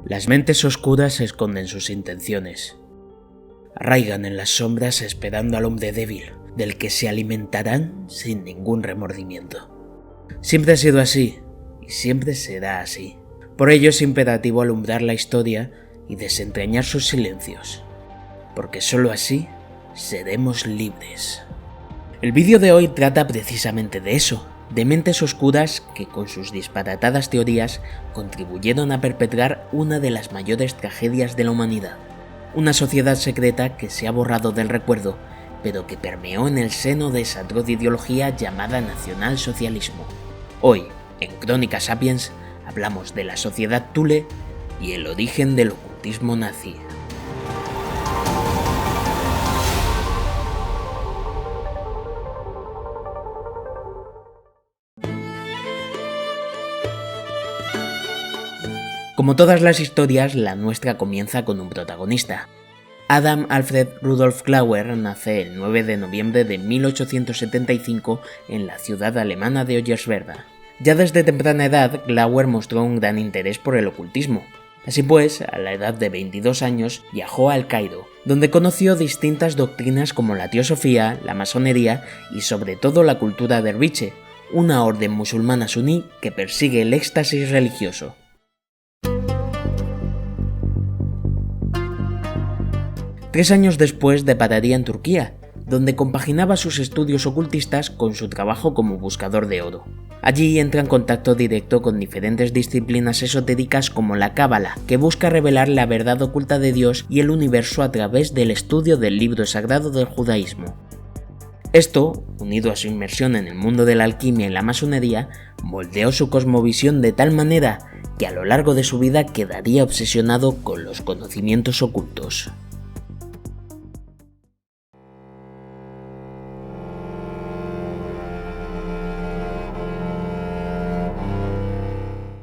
Las mentes oscuras esconden sus intenciones. Arraigan en las sombras esperando al hombre débil, del que se alimentarán sin ningún remordimiento. Siempre ha sido así, y siempre será así. Por ello es imperativo alumbrar la historia y desentrañar sus silencios, porque solo así seremos libres. El vídeo de hoy trata precisamente de eso, de mentes oscuras que con sus disparatadas teorías contribuyeron a perpetrar una de las mayores tragedias de la humanidad. Una sociedad secreta que se ha borrado del recuerdo, pero que permeó en el seno de esa atroz ideología llamada nacionalsocialismo. Hoy, en Crónica Sapiens, hablamos de la sociedad Thule y el origen del ocultismo nazi. Como todas las historias, la nuestra comienza con un protagonista. Adam Alfred Rudolf Glauer nace el 9 de noviembre de 1875 en la ciudad alemana de Hoyerswerda. Ya desde temprana edad, Glauer mostró un gran interés por el ocultismo. Así pues, a la edad de 22 años, viajó a El Cairo, donde conoció distintas doctrinas como la teosofía, la masonería y sobre todo la cultura derviche, una orden musulmana suní que persigue el éxtasis religioso. 3 años después depararía en Turquía, donde compaginaba sus estudios ocultistas con su trabajo como buscador de oro. Allí entra en contacto directo con diferentes disciplinas esotéricas como la Cábala, que busca revelar la verdad oculta de Dios y el universo a través del estudio del libro sagrado del judaísmo. Esto, unido a su inmersión en el mundo de la alquimia y la masonería, moldeó su cosmovisión de tal manera que a lo largo de su vida quedaría obsesionado con los conocimientos ocultos.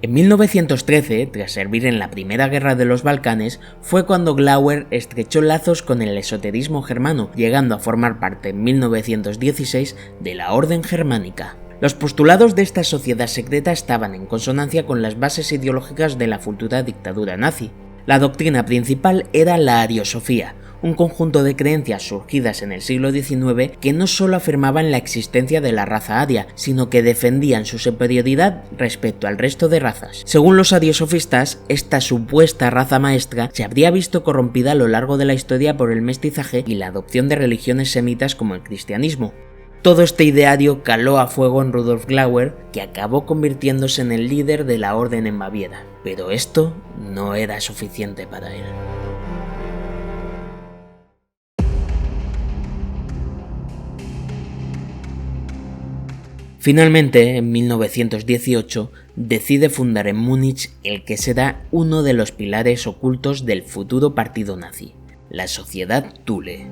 En 1913, tras servir en la Primera Guerra de los Balcanes, fue cuando Glauer estrechó lazos con el esoterismo germano, llegando a formar parte en 1916 de la Orden Germánica. Los postulados de esta sociedad secreta estaban en consonancia con las bases ideológicas de la futura dictadura nazi. La doctrina principal era la ariosofía, un conjunto de creencias surgidas en el siglo XIX que no solo afirmaban la existencia de la raza aria, sino que defendían su superioridad respecto al resto de razas. Según los ariosofistas, esta supuesta raza maestra se habría visto corrompida a lo largo de la historia por el mestizaje y la adopción de religiones semitas como el cristianismo. Todo este ideario caló a fuego en Rudolf Glauer, que acabó convirtiéndose en el líder de la orden en Baviera. Pero esto no era suficiente para él. Finalmente, en 1918, decide fundar en Múnich el que será uno de los pilares ocultos del futuro partido nazi, la Sociedad Thule.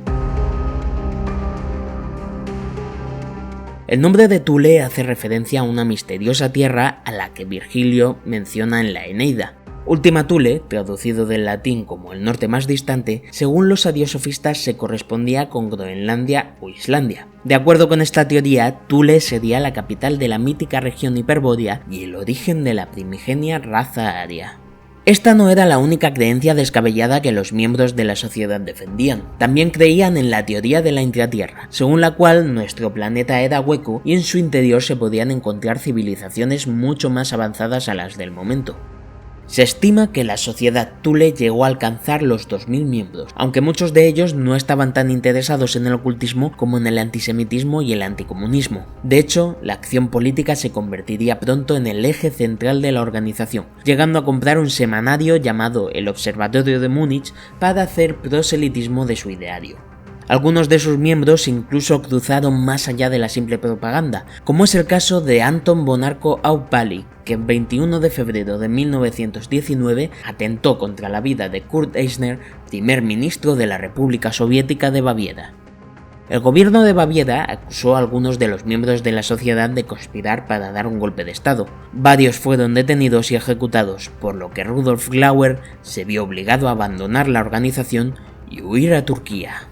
El nombre de Thule hace referencia a una misteriosa tierra a la que Virgilio menciona en la Eneida. Última Thule, traducido del latín como el norte más distante, según los ariosofistas se correspondía con Groenlandia o Islandia. De acuerdo con esta teoría, Thule sería la capital de la mítica región hiperbórea y el origen de la primigenia raza aria. Esta no era la única creencia descabellada que los miembros de la sociedad defendían. También creían en la teoría de la intratierra, según la cual nuestro planeta era hueco y en su interior se podían encontrar civilizaciones mucho más avanzadas a las del momento. Se estima que la sociedad Thule llegó a alcanzar los 2000 miembros, aunque muchos de ellos no estaban tan interesados en el ocultismo como en el antisemitismo y el anticomunismo. De hecho, la acción política se convertiría pronto en el eje central de la organización, llegando a comprar un semanario llamado El Observatorio de Múnich para hacer proselitismo de su ideario. Algunos de sus miembros incluso cruzaron más allá de la simple propaganda, como es el caso de Anton Bonarko Aupali, que el 21 de febrero de 1919 atentó contra la vida de Kurt Eisner, primer ministro de la República Soviética de Baviera. El gobierno de Baviera acusó a algunos de los miembros de la sociedad de conspirar para dar un golpe de estado. Varios fueron detenidos y ejecutados, por lo que Rudolf Glauer se vio obligado a abandonar la organización y huir a Turquía.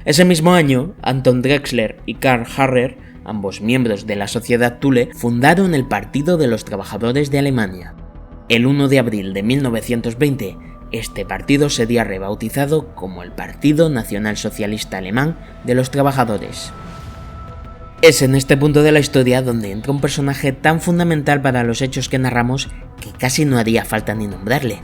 Ese mismo año, Anton Drexler y Karl Harrer ambos miembros de la Sociedad Thule, fundaron el Partido de los Trabajadores de Alemania. El 1 de abril de 1920, este partido sería rebautizado como el Partido Nacional Socialista Alemán de los Trabajadores. Es en este punto de la historia donde entra un personaje tan fundamental para los hechos que narramos que casi no haría falta ni nombrarle.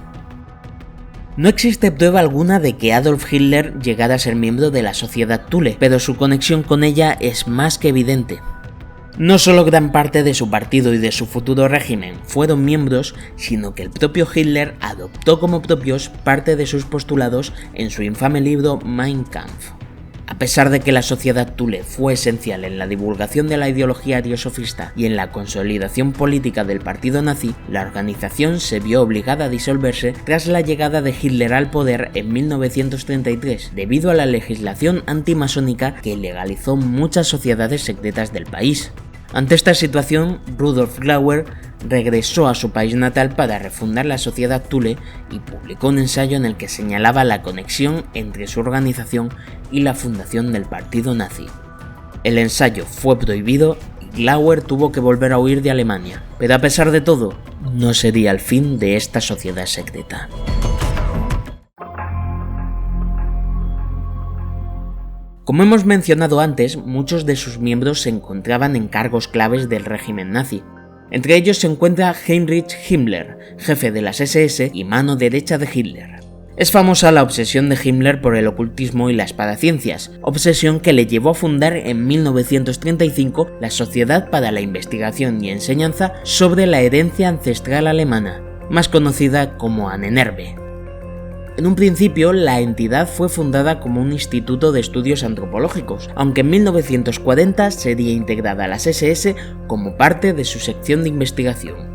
No existe prueba alguna de que Adolf Hitler llegara a ser miembro de la Sociedad Thule, pero su conexión con ella es más que evidente. No solo gran parte de su partido y de su futuro régimen fueron miembros, sino que el propio Hitler adoptó como propios parte de sus postulados en su infame libro Mein Kampf. A pesar de que la Sociedad Thule fue esencial en la divulgación de la ideología ariosofista y en la consolidación política del partido nazi, la organización se vio obligada a disolverse tras la llegada de Hitler al poder en 1933, debido a la legislación antimasónica que legalizó muchas sociedades secretas del país. Ante esta situación, Rudolf Glauer regresó a su país natal para refundar la Sociedad Thule y publicó un ensayo en el que señalaba la conexión entre su organización y la fundación del partido nazi. El ensayo fue prohibido y Glauer tuvo que volver a huir de Alemania, pero a pesar de todo, no sería el fin de esta sociedad secreta. Como hemos mencionado antes, muchos de sus miembros se encontraban en cargos claves del régimen nazi. Entre ellos se encuentra Heinrich Himmler, jefe de las SS y mano derecha de Hitler. Es famosa la obsesión de Himmler por el ocultismo y las paraciencias, obsesión que le llevó a fundar en 1935 la Sociedad para la Investigación y Enseñanza sobre la Herencia Ancestral Alemana, más conocida como Ahnenerbe. En un principio, la entidad fue fundada como un instituto de estudios antropológicos, aunque en 1940 sería integrada a las SS como parte de su sección de investigación.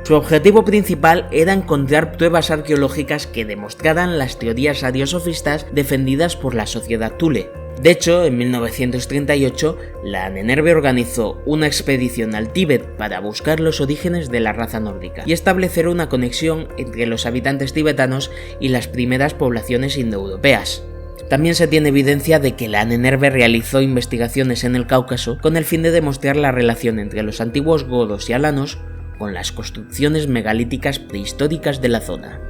Su objetivo principal era encontrar pruebas arqueológicas que demostraran las teorías ariosofistas defendidas por la Sociedad Thule. De hecho, en 1938, la Ahnenerbe organizó una expedición al Tíbet para buscar los orígenes de la raza nórdica y establecer una conexión entre los habitantes tibetanos y las primeras poblaciones indoeuropeas. También se tiene evidencia de que la Ahnenerbe realizó investigaciones en el Cáucaso con el fin de demostrar la relación entre los antiguos godos y alanos con las construcciones megalíticas prehistóricas de la zona.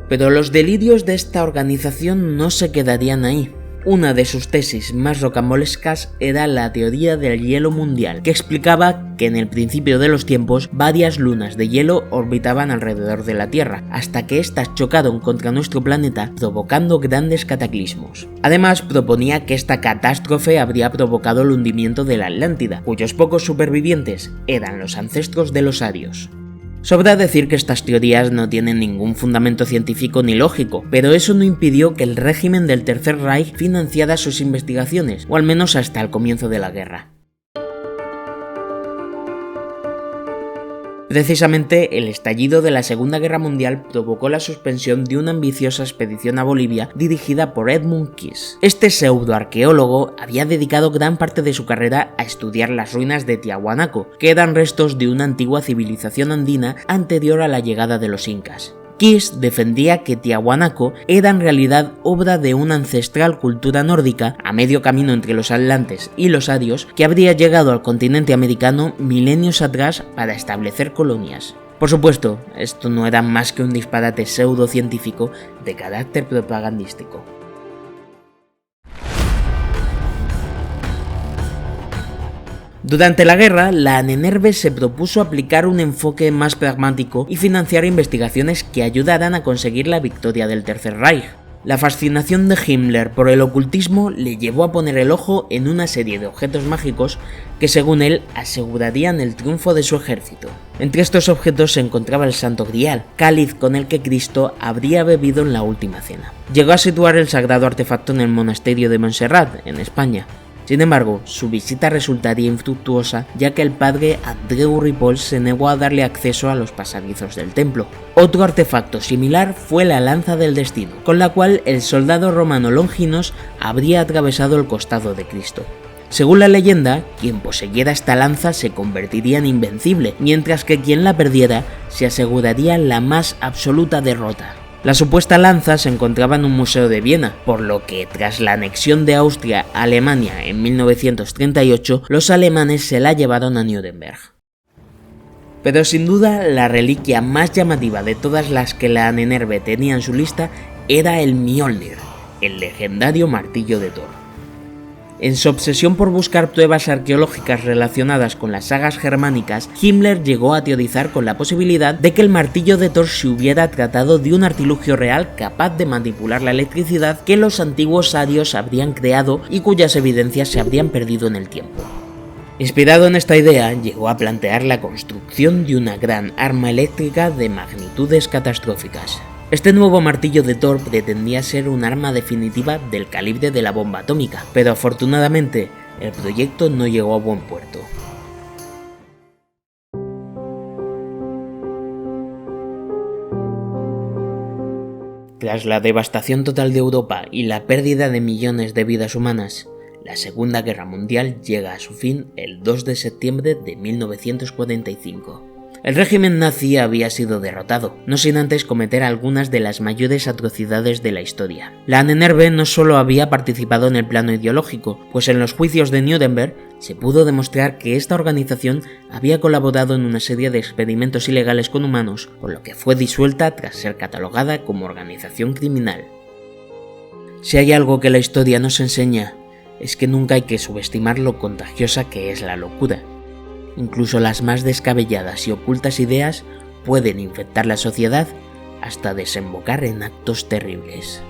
Pero los delirios de esta organización no se quedarían ahí. Una de sus tesis más rocambolescas era la teoría del hielo mundial, que explicaba que en el principio de los tiempos varias lunas de hielo orbitaban alrededor de la Tierra, hasta que éstas chocaron contra nuestro planeta, provocando grandes cataclismos. Además, proponía que esta catástrofe habría provocado el hundimiento de la Atlántida, cuyos pocos supervivientes eran los ancestros de los arios. Sobra decir que estas teorías no tienen ningún fundamento científico ni lógico, pero eso no impidió que el régimen del Tercer Reich financiara sus investigaciones, o al menos hasta el comienzo de la guerra. Precisamente, el estallido de la Segunda Guerra Mundial provocó la suspensión de una ambiciosa expedición a Bolivia dirigida por Edmund Kiss. Este pseudoarqueólogo había dedicado gran parte de su carrera a estudiar las ruinas de Tiahuanaco, que eran restos de una antigua civilización andina anterior a la llegada de los incas. Kiss defendía que Tiahuanaco era en realidad obra de una ancestral cultura nórdica a medio camino entre los atlantes y los arios que habría llegado al continente americano milenios atrás para establecer colonias. Por supuesto, esto no era más que un disparate pseudocientífico de carácter propagandístico. Durante la guerra, la Ahnenerbe se propuso aplicar un enfoque más pragmático y financiar investigaciones que ayudaran a conseguir la victoria del Tercer Reich. La fascinación de Himmler por el ocultismo le llevó a poner el ojo en una serie de objetos mágicos que, según él, asegurarían el triunfo de su ejército. Entre estos objetos se encontraba el Santo Grial, cáliz con el que Cristo habría bebido en la última cena. Llegó a situar el sagrado artefacto en el monasterio de Montserrat, en España. Sin embargo, su visita resultaría infructuosa, ya que el padre Andreu Ripoll se negó a darle acceso a los pasadizos del templo. Otro artefacto similar fue la lanza del destino, con la cual el soldado romano Longinos habría atravesado el costado de Cristo. Según la leyenda, quien poseyera esta lanza se convertiría en invencible, mientras que quien la perdiera se aseguraría la más absoluta derrota. La supuesta lanza se encontraba en un museo de Viena, por lo que tras la anexión de Austria a Alemania en 1938, los alemanes se la llevaron a Nuremberg. Pero sin duda, la reliquia más llamativa de todas las que la Ahnenerbe tenía en su lista era el Mjolnir, el legendario martillo de Thor. En su obsesión por buscar pruebas arqueológicas relacionadas con las sagas germánicas, Himmler llegó a teorizar con la posibilidad de que el martillo de Thor se hubiera tratado de un artilugio real capaz de manipular la electricidad que los antiguos arios habrían creado y cuyas evidencias se habrían perdido en el tiempo. Inspirado en esta idea, llegó a plantear la construcción de una gran arma eléctrica de magnitudes catastróficas. Este nuevo martillo de Thor pretendía ser un arma definitiva del calibre de la bomba atómica, pero afortunadamente el proyecto no llegó a buen puerto. Tras la devastación total de Europa y la pérdida de millones de vidas humanas, la Segunda Guerra Mundial llega a su fin el 2 de septiembre de 1945. El régimen nazi había sido derrotado, no sin antes cometer algunas de las mayores atrocidades de la historia. La Ahnenerbe no solo había participado en el plano ideológico, pues en los juicios de Nuremberg se pudo demostrar que esta organización había colaborado en una serie de experimentos ilegales con humanos, por lo que fue disuelta tras ser catalogada como organización criminal. Si hay algo que la historia nos enseña, es que nunca hay que subestimar lo contagiosa que es la locura. Incluso las más descabelladas y ocultas ideas pueden infectar la sociedad hasta desembocar en actos terribles.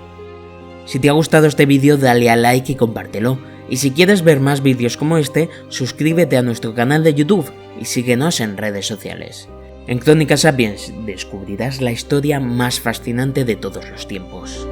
Si te ha gustado este vídeo, dale a like y compártelo. Y si quieres ver más vídeos como este, suscríbete a nuestro canal de YouTube y síguenos en redes sociales. En Crónicas Sapiens descubrirás la historia más fascinante de todos los tiempos.